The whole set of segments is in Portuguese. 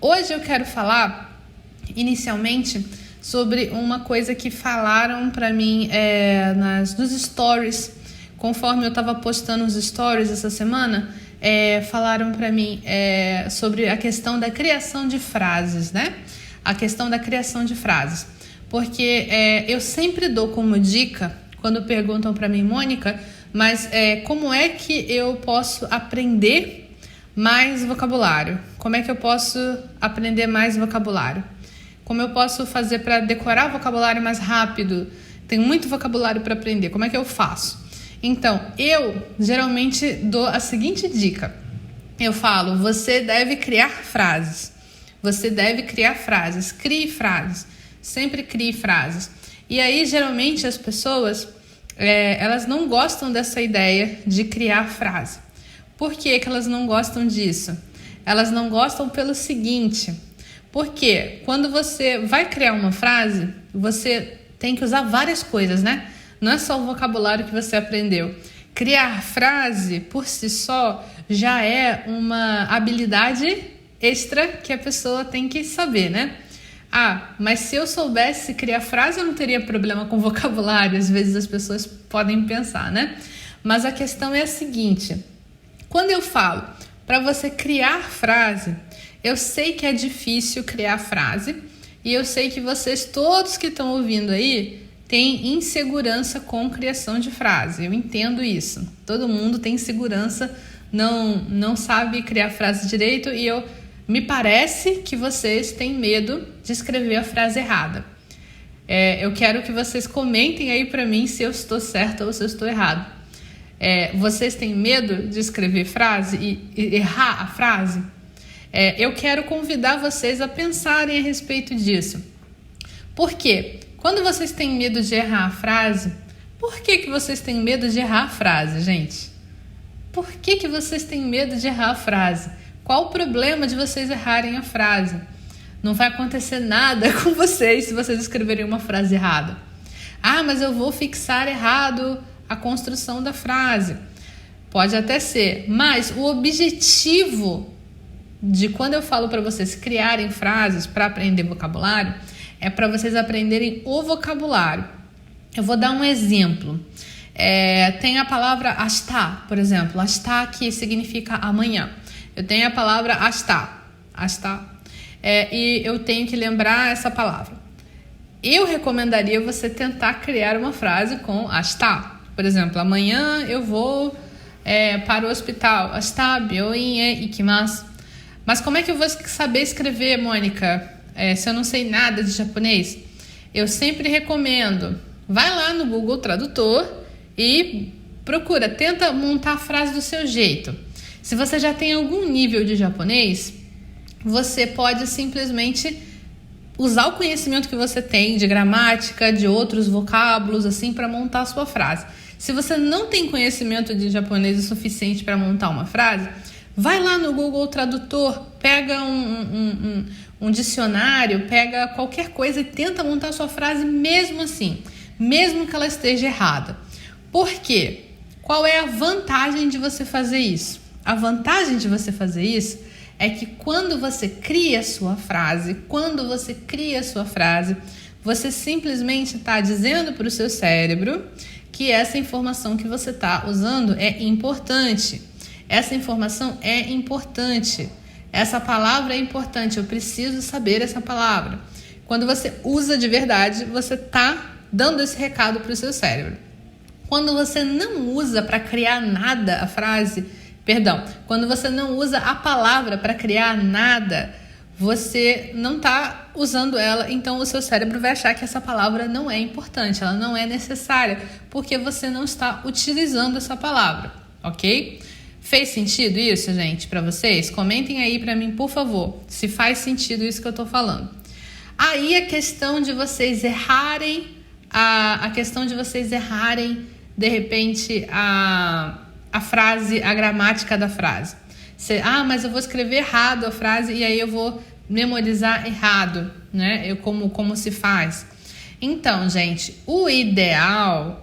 Hoje eu quero falar, inicialmente, sobre uma coisa que falaram para mim nos stories. Conforme eu estava postando os stories essa semana, falaram para mim sobre a questão da criação de frases, né? A questão da criação de frases. Porque eu sempre dou como dica, quando perguntam para mim, Mônica, mas como é que eu posso aprender mais vocabulário? Como é que eu posso aprender mais vocabulário? Como eu posso fazer para decorar o vocabulário mais rápido? Tenho muito vocabulário para aprender, como é que eu faço? Então, eu geralmente dou a seguinte dica. Eu falo, você deve criar frases. Você deve criar frases. Crie frases. Sempre crie frases. E aí, geralmente, as pessoas, elas não gostam dessa ideia de criar frase. Por que que elas não gostam disso? Elas não gostam pelo seguinte, porque quando você vai criar uma frase, você tem que usar várias coisas, né? Não é só o vocabulário que você aprendeu. Criar frase, por si só, já é uma habilidade extra que a pessoa tem que saber, né? Ah, mas se eu soubesse criar frase, eu não teria problema com vocabulário. Às vezes as pessoas podem pensar, né? Mas a questão é a seguinte. Quando eu falo para você criar frase, eu sei que é difícil criar frase e eu sei que vocês todos que estão ouvindo aí têm insegurança com criação de frase. Eu entendo isso. Todo mundo tem insegurança, não sabe criar frase direito e me parece que vocês têm medo de escrever a frase errada. Eu quero que vocês comentem aí para mim se eu estou certa ou se eu estou errado. Vocês têm medo de escrever frase e errar a frase? Eu quero convidar vocês a pensarem a respeito disso. Por quê? Quando vocês têm medo de errar a frase, por que vocês têm medo de errar a frase, gente? Por que vocês têm medo de errar a frase? Qual o problema de vocês errarem a frase? Não vai acontecer nada com vocês se vocês escreverem uma frase errada. Ah, mas eu vou fixar errado a construção da frase. Pode até ser, mas o objetivo de quando eu falo para vocês criarem frases para aprender vocabulário é para vocês aprenderem o vocabulário. Eu vou dar um exemplo. Tem a palavra hasta, por exemplo. Hasta, que significa amanhã. Eu tenho a palavra hasta. E eu tenho que lembrar essa palavra. Eu recomendaria você tentar criar uma frase com hasta. Por exemplo, amanhã eu vou para o hospital. Hasta byoin e ikimasu. Mas como é que eu vou saber escrever, Mônica, se eu não sei nada de japonês? Eu sempre recomendo, vai lá no Google Tradutor e procura, tenta montar a frase do seu jeito. Se você já tem algum nível de japonês, você pode simplesmente usar o conhecimento que você tem de gramática, de outros vocábulos, assim, para montar a sua frase. Se você não tem conhecimento de japonês o suficiente para montar uma frase, vai lá no Google Tradutor, pega um dicionário, pega qualquer coisa e tenta montar a sua frase mesmo assim, mesmo que ela esteja errada. Por quê? Qual é a vantagem de você fazer isso? A vantagem de você fazer isso é que quando você cria a sua frase, você simplesmente está dizendo para o seu cérebro que essa informação que você está usando é importante. Essa informação é importante. Essa palavra é importante. Eu preciso saber essa palavra. Quando você usa de verdade, você está dando esse recado para o seu cérebro. Quando você não usa para criar nada a frase, quando você não usa a palavra para criar nada, você não está usando ela, então o seu cérebro vai achar que essa palavra não é importante, ela não é necessária, porque você não está utilizando essa palavra, ok? Fez sentido isso, gente, para vocês? Comentem aí para mim, por favor, se faz sentido isso que eu estou falando. Aí a questão de vocês errarem, de repente, a frase, a gramática da frase. Mas eu vou escrever errado a frase e aí eu vou memorizar errado, né? Como se faz. Então, gente, o ideal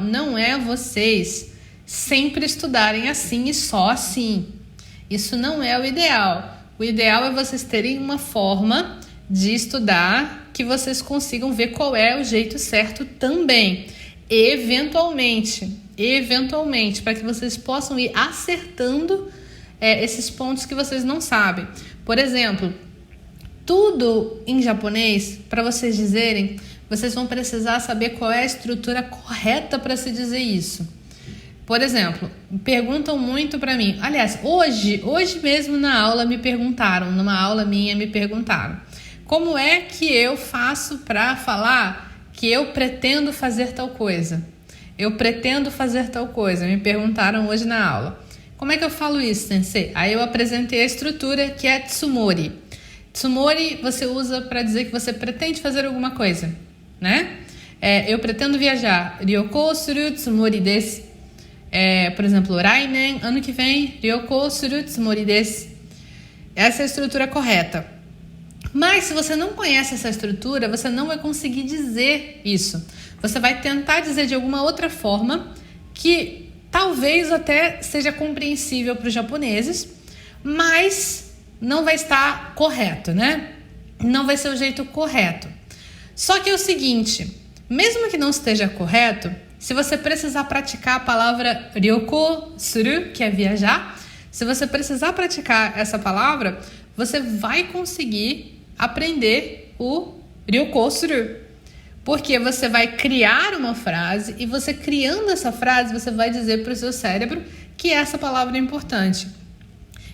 não é vocês sempre estudarem assim e só assim. Isso não é o ideal. O ideal é vocês terem uma forma de estudar que vocês consigam ver qual é o jeito certo também. Eventualmente, para que vocês possam ir acertando esses pontos que vocês não sabem. Por exemplo, tudo em japonês, para vocês dizerem, vocês vão precisar saber qual é a estrutura correta para se dizer isso. Por exemplo, perguntam muito para mim. Aliás, hoje mesmo na aula numa aula minha me perguntaram: como é que eu faço para falar que eu pretendo fazer tal coisa? Eu pretendo fazer tal coisa. Me perguntaram hoje na aula. Como é que eu falo isso, sensei? Aí eu apresentei a estrutura, que é tsumori. Tsumori você usa para dizer que você pretende fazer alguma coisa, né? Eu pretendo viajar. Ryoko suru tsumori desu. Por exemplo, rainen, ano que vem, ryoko suru tsumori desu. Essa é a estrutura correta. Mas se você não conhece essa estrutura, você não vai conseguir dizer isso. Você vai tentar dizer de alguma outra forma que talvez até seja compreensível para os japoneses, mas não vai estar correto, né? Não vai ser o jeito correto. Só que é o seguinte, mesmo que não esteja correto, se você precisar praticar a palavra ryoko suru, que é viajar, se você precisar praticar essa palavra, você vai conseguir aprender o ryoko suru. Porque você vai criar uma frase e você criando essa frase, você vai dizer para o seu cérebro que essa palavra é importante.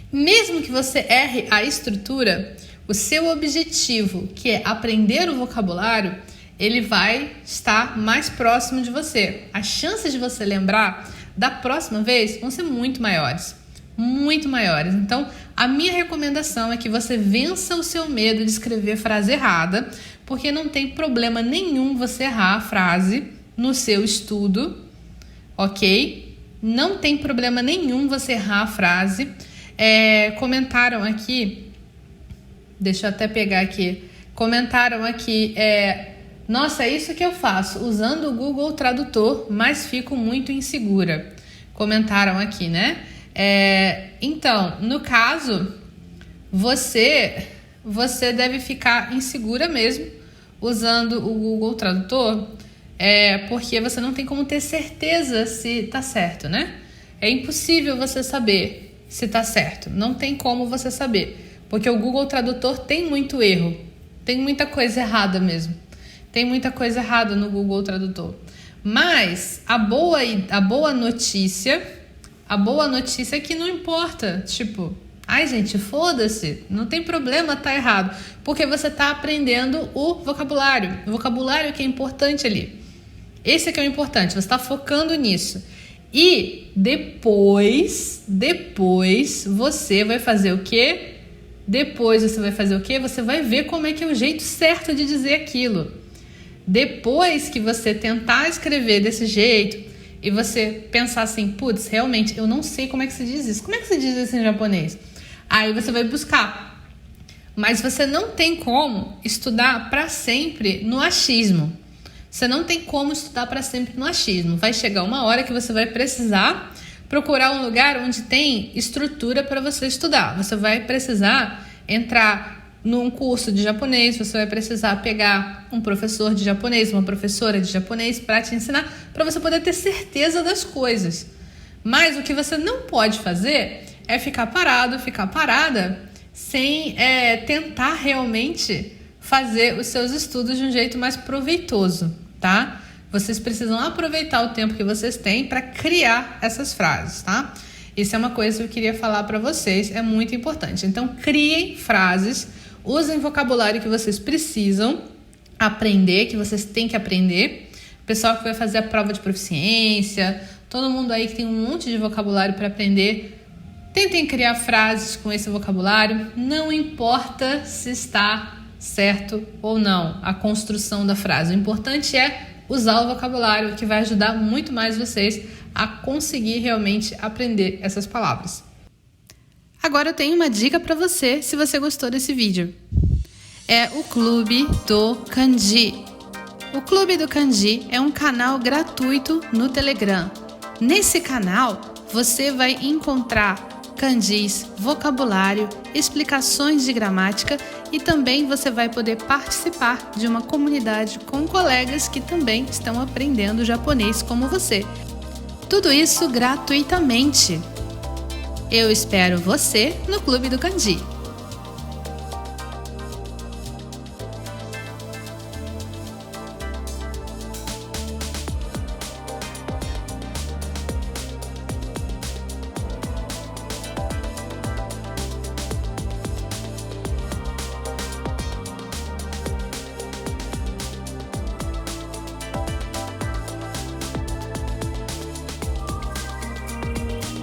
Mesmo que você erre a estrutura, o seu objetivo, que é aprender o vocabulário, ele vai estar mais próximo de você. As chances de você lembrar da próxima vez vão ser muito maiores. Muito maiores. Então, a minha recomendação é que você vença o seu medo de escrever frase errada, porque não tem problema nenhum você errar a frase no seu estudo, ok? Não tem problema nenhum você errar a frase. Comentaram aqui, deixa eu até pegar aqui, comentaram aqui, nossa, é isso que eu faço, usando o Google Tradutor, mas fico muito insegura. Comentaram aqui, né? Então, no caso, você deve ficar insegura mesmo usando o Google Tradutor, porque você não tem como ter certeza se tá certo, né? É impossível você saber se tá certo, não tem como você saber, porque o Google Tradutor tem muito erro, tem muita coisa errada mesmo, tem muita coisa errada no Google Tradutor. Mas a boa notícia é que não importa, tipo, ai gente, foda-se, não tem problema tá errado, porque você tá aprendendo o vocabulário que é importante ali. Esse é que é o importante, você está focando nisso. E depois você vai fazer o quê? Você vai ver como é que é o jeito certo de dizer aquilo. Depois que você tentar escrever desse jeito e você pensar assim, putz, realmente, eu não sei como é que se diz isso. Como é que se diz isso em japonês? Aí você vai buscar. Mas você não tem como estudar para sempre no achismo. Você não tem como estudar para sempre no achismo. Vai chegar uma hora que você vai precisar procurar um lugar onde tem estrutura para você estudar. Você vai precisar entrar num curso de japonês, você vai precisar pegar um professor de japonês, uma professora de japonês para te ensinar, para você poder ter certeza das coisas. Mas o que você não pode fazer é ficar parada, sem tentar realmente fazer os seus estudos de um jeito mais proveitoso, tá? Vocês precisam aproveitar o tempo que vocês têm para criar essas frases, tá? Isso é uma coisa que eu queria falar para vocês, é muito importante. Então, criem frases, usem o vocabulário que vocês precisam aprender, que vocês têm que aprender. O pessoal que vai fazer a prova de proficiência, todo mundo aí que tem um monte de vocabulário para aprender, tentem criar frases com esse vocabulário, não importa se está certo ou não a construção da frase. O importante é usar o vocabulário, que vai ajudar muito mais vocês a conseguir realmente aprender essas palavras. Agora eu tenho uma dica para você, se você gostou desse vídeo. É o Clube do Kanji. O Clube do Kanji é um canal gratuito no Telegram. Nesse canal, você vai encontrar kanjis, vocabulário, explicações de gramática e também você vai poder participar de uma comunidade com colegas que também estão aprendendo japonês como você. Tudo isso gratuitamente. Eu espero você no Clube do Kanji.